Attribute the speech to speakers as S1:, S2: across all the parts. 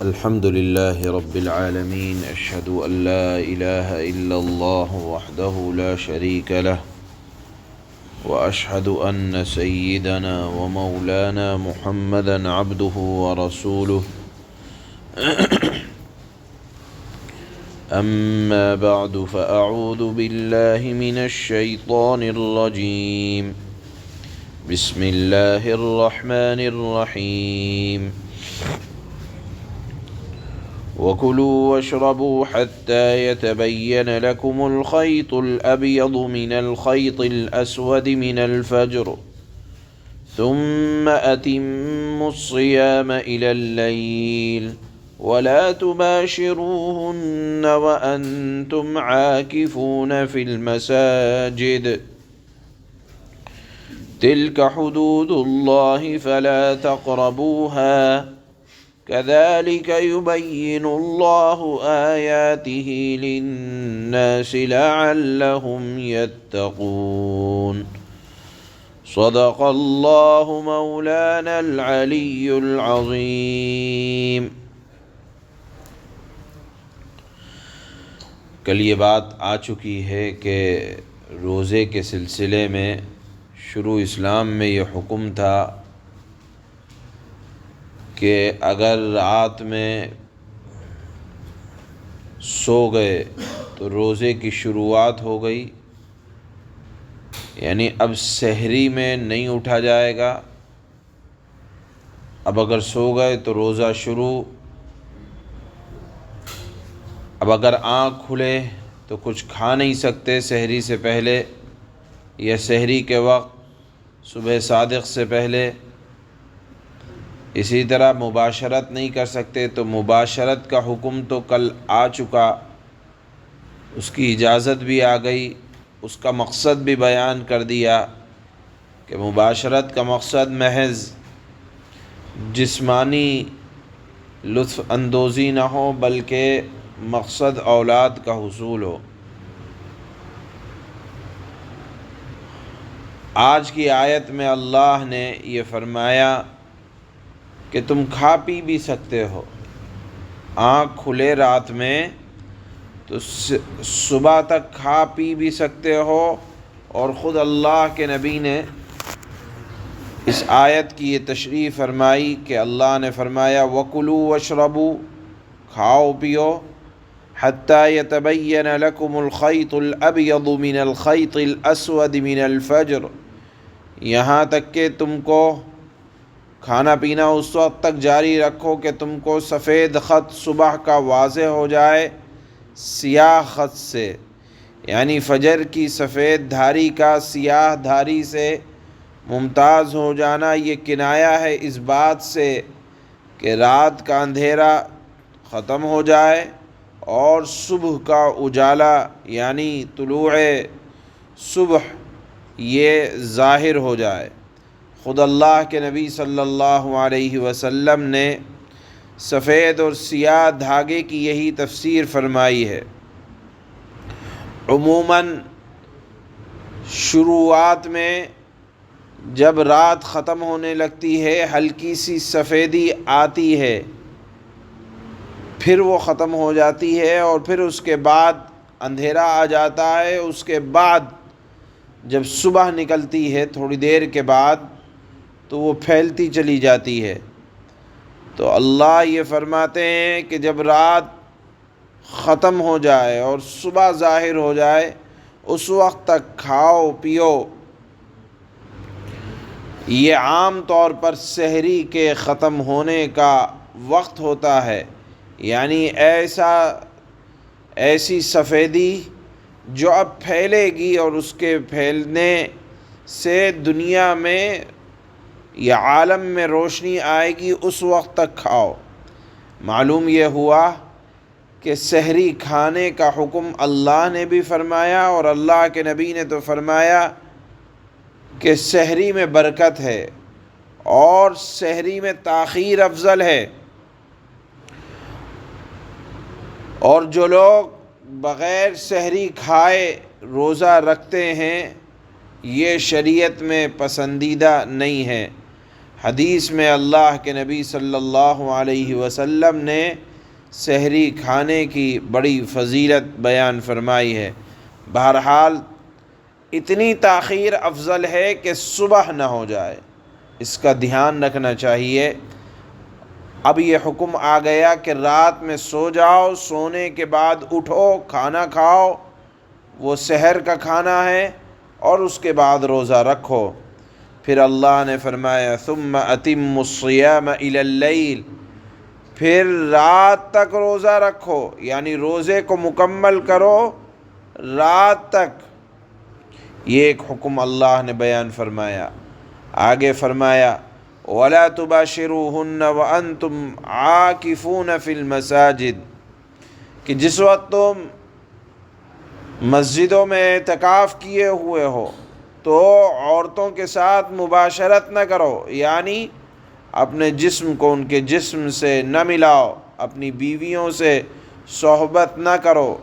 S1: الحمد لله رب العالمين أشهد أن لا إله إلا الله وحده لا شريك له وأشهد أن سيدنا ومولانا محمدا عبده ورسوله أما بعد فأعوذ بالله من الشيطان الرجيم بسم الله الرحمن الرحيم وَكُلُوا وَاشْرَبُوا حَتَّى يَتَبَيَّنَ لَكُمُ الْخَيْطُ الْأَبْيَضُ مِنَ الْخَيْطِ الْأَسْوَدِ مِنَ الْفَجْرِ ثُمَّ أَتِمُّوا الصِّيَامَ إِلَى اللَّيْلِ وَلَا تُبَاشِرُوهُنَّ وَأَنْتُمْ عَاكِفُونَ فِي الْمَسَاجِدِ تِلْكَ حُدُودُ اللَّهِ فَلَا تَقْرَبُوهَا كذلك يبين الله آياته للناس لعلهم يتقون صدق الله مولانا العلي العظيم۔ کل یہ بات آ چکی ہے کہ روزے کے سلسلے میں شروع اسلام میں یہ حکم تھا کہ اگر رات میں سو گئے تو روزے کی شروعات ہو گئی، یعنی اب سحری میں نہیں اٹھا جائے گا۔ اب اگر سو گئے تو روزہ شروع۔ اب اگر آنکھ کھلے تو کچھ کھا نہیں سکتے سحری سے پہلے یا سحری کے وقت صبح صادق سے پہلے۔ اسی طرح مباشرت نہیں کر سکتے، تو مباشرت کا حکم تو کل آ چکا، اس کی اجازت بھی آ گئی، اس کا مقصد بھی بیان کر دیا کہ مباشرت کا مقصد محض جسمانی لطف اندوزی نہ ہو بلکہ مقصد اولاد کا حصول ہو۔ آج کی آیت میں اللہ نے یہ فرمایا کہ تم کھا پی بھی سکتے ہو، آنکھ کھلے رات میں تو صبح تک کھا پی بھی سکتے ہو۔ اور خود اللہ کے نبی نے اس آیت کی یہ تشریح فرمائی کہ اللہ نے فرمایا وَكُلُوا وَاشْرَبُوا، کھاؤ پیو، حَتَّى يَتَبَيَّنَ لَكُمُ الْخَيْطُ الْأَبْيَضُ مِنَ الْخَيْطِ الْأَسْوَدِ مِنَ الْفَجْرِ، یہاں تک کہ تم کو کھانا پینا اس وقت تک جاری رکھو کہ تم کو سفید خط صبح کا واضح ہو جائے سیاہ خط سے، یعنی فجر کی سفید دھاری کا سیاہ دھاری سے ممتاز ہو جانا۔ یہ کنایہ ہے اس بات سے کہ رات کا اندھیرا ختم ہو جائے اور صبح کا اجالا یعنی طلوع صبح یہ ظاہر ہو جائے۔ خود اللہ کے نبی صلی اللہ علیہ وسلم نے سفید اور سیاہ دھاگے کی یہی تفسیر فرمائی ہے۔ عموماً شروعات میں جب رات ختم ہونے لگتی ہے ہلکی سی سفیدی آتی ہے، پھر وہ ختم ہو جاتی ہے اور پھر اس کے بعد اندھیرا آ جاتا ہے۔ اس کے بعد جب صبح نکلتی ہے تھوڑی دیر کے بعد تو وہ پھیلتی چلی جاتی ہے۔ تو اللہ یہ فرماتے ہیں کہ جب رات ختم ہو جائے اور صبح ظاہر ہو جائے اس وقت تک کھاؤ پیو۔ یہ عام طور پر سحری کے ختم ہونے کا وقت ہوتا ہے، یعنی ایسی سفیدی جو اب پھیلے گی اور اس کے پھیلنے سے دنیا میں یا عالم میں روشنی آئے گی، اس وقت تک کھاؤ۔ معلوم یہ ہوا کہ سحری کھانے کا حکم اللہ نے بھی فرمایا اور اللہ کے نبی نے تو فرمایا کہ سحری میں برکت ہے اور سحری میں تاخیر افضل ہے، اور جو لوگ بغیر سحری کھائے روزہ رکھتے ہیں یہ شریعت میں پسندیدہ نہیں ہے۔ حدیث میں اللہ کے نبی صلی اللہ علیہ وسلم نے سحری کھانے کی بڑی فضیلت بیان فرمائی ہے۔ بہرحال اتنی تاخیر افضل ہے کہ صبح نہ ہو جائے، اس کا دھیان رکھنا چاہیے۔ اب یہ حکم آ گیا کہ رات میں سو جاؤ، سونے کے بعد اٹھو، کھانا کھاؤ، وہ سحر کا کھانا ہے، اور اس کے بعد روزہ رکھو۔ پھر اللہ نے فرمایا ثم اتم الصیام الی اللیل، پھر رات تک روزہ رکھو، یعنی روزے کو مکمل کرو رات تک۔ یہ ایک حکم اللہ نے بیان فرمایا۔ آگے فرمایا وَلَا تُبَاشِرُوهُنَّ وَأَنْتُمْ عَاكِفُونَ فِي الْمَسَاجِدِ، کہ جس وقت تم مسجدوں میں اعتکاف کیے ہوئے ہو تو عورتوں کے ساتھ مباشرت نہ کرو، یعنی اپنے جسم کو ان کے جسم سے نہ ملاؤ، اپنی بیویوں سے صحبت نہ کرو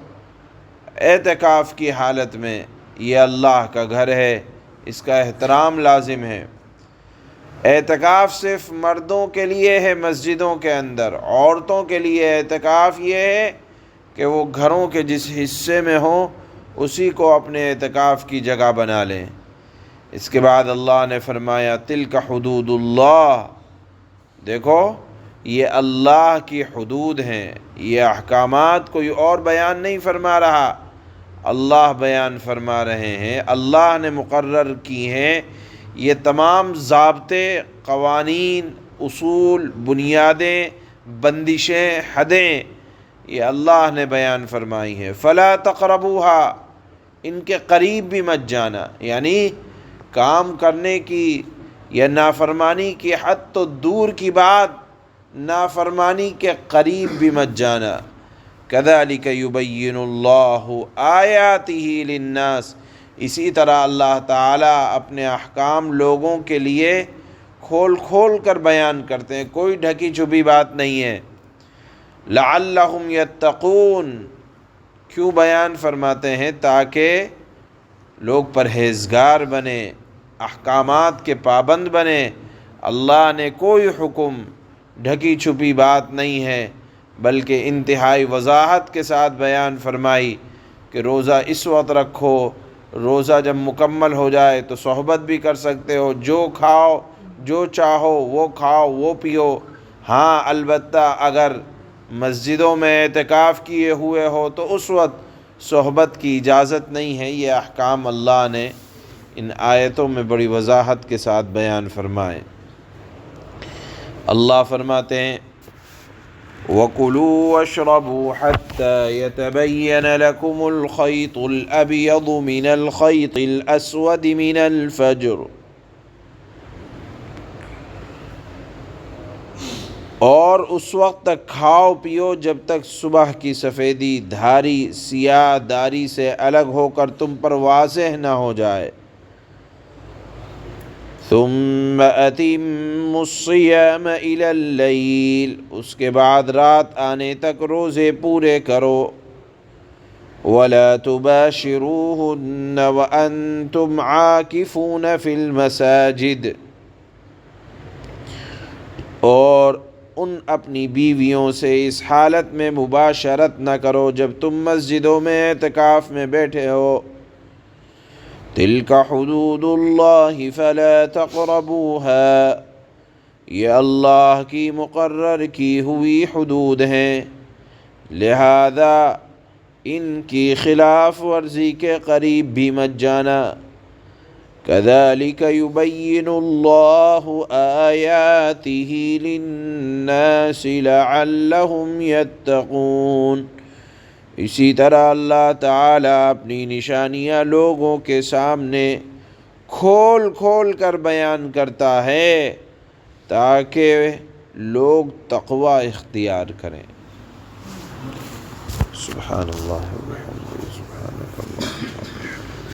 S1: اعتکاف کی حالت میں۔ یہ اللہ کا گھر ہے، اس کا احترام لازم ہے۔ اعتکاف صرف مردوں کے لیے ہے مسجدوں کے اندر، عورتوں کے لیے اعتکاف یہ ہے کہ وہ گھروں کے جس حصے میں ہوں اسی کو اپنے اعتکاف کی جگہ بنا لیں۔ اس کے بعد اللہ نے فرمایا تلک حدود اللہ، دیکھو یہ اللہ کی حدود ہیں، یہ احکامات کوئی اور بیان نہیں فرما رہا، اللہ بیان فرما رہے ہیں، اللہ نے مقرر کی ہیں۔ یہ تمام ضابطے، قوانین، اصول، بنیادیں، بندشیں، حدیں یہ اللہ نے بیان فرمائی ہیں۔ فلا تقربوها، ان کے قریب بھی مت جانا، یعنی کام کرنے کی یا نافرمانی کی حد تو دور کی بات، نافرمانی کے قریب بھی مت جانا۔ كذلك يبين الله آياته للناس، اسی طرح اللہ تعالیٰ اپنے احکام لوگوں کے لیے کھول کھول کر بیان کرتے ہیں، کوئی ڈھکی چھپی بات نہیں ہے۔ لعلہم یتقون، کیوں بیان فرماتے ہیں؟ تاکہ لوگ پرہیزگار بنیں، احکامات کے پابند بنیں۔ اللہ نے کوئی حکم ڈھکی چھپی بات نہیں ہے، بلکہ انتہائی وضاحت کے ساتھ بیان فرمائی کہ روزہ اس وقت رکھو، روزہ جب مکمل ہو جائے تو صحبت بھی کر سکتے ہو، جو کھاؤ جو چاہو وہ کھاؤ وہ پیو۔ ہاں البتہ اگر مسجدوں میں اعتکاف کیے ہوئے ہو تو اس وقت صحبت کی اجازت نہیں ہے۔ یہ احکام اللہ نے ان آیتوں میں بڑی وضاحت کے ساتھ بیان فرمائے۔ اللہ فرماتے ہیں وَكُلُوا وَاشْرَبُوا حَتَّى يَتَبَيَّنَ لَكُمُ الْخَيْطُ الْأَبْيَضُ مِنَ الْخَيْطِ الْأَسْوَدِ مِنَ الْفَجْرِ، اور اس وقت تک کھاؤ پیو جب تک صبح کی سفیدی دھاری سیاہ داری سے الگ ہو کر تم پر واضح نہ ہو جائے۔ ثم اتم الصیام الی اللیل، اس کے بعد رات آنے تک روزے پورے کرو۔ ولا تباشروہن وانتم عاکفون فی المساجد، اور ان اپنی بیویوں سے اس حالت میں مباشرت نہ کرو جب تم مسجدوں میں اعتکاف میں بیٹھے ہو۔ تلک حدود اللہ فلا تقربوها، یہ اللہ کی مقرر کی ہوئی حدود ہیں، لہذا ان کی خلاف ورزی کے قریب بھی مت جانا۔ كذلك يبين الله آياته للناس لعلهم يتقون، اسی طرح اللہ تعالیٰ اپنی نشانیاں لوگوں کے سامنے کھول کھول کر بیان کرتا ہے تاکہ لوگ تقوی اختیار کریں۔ سبحان اللہ۔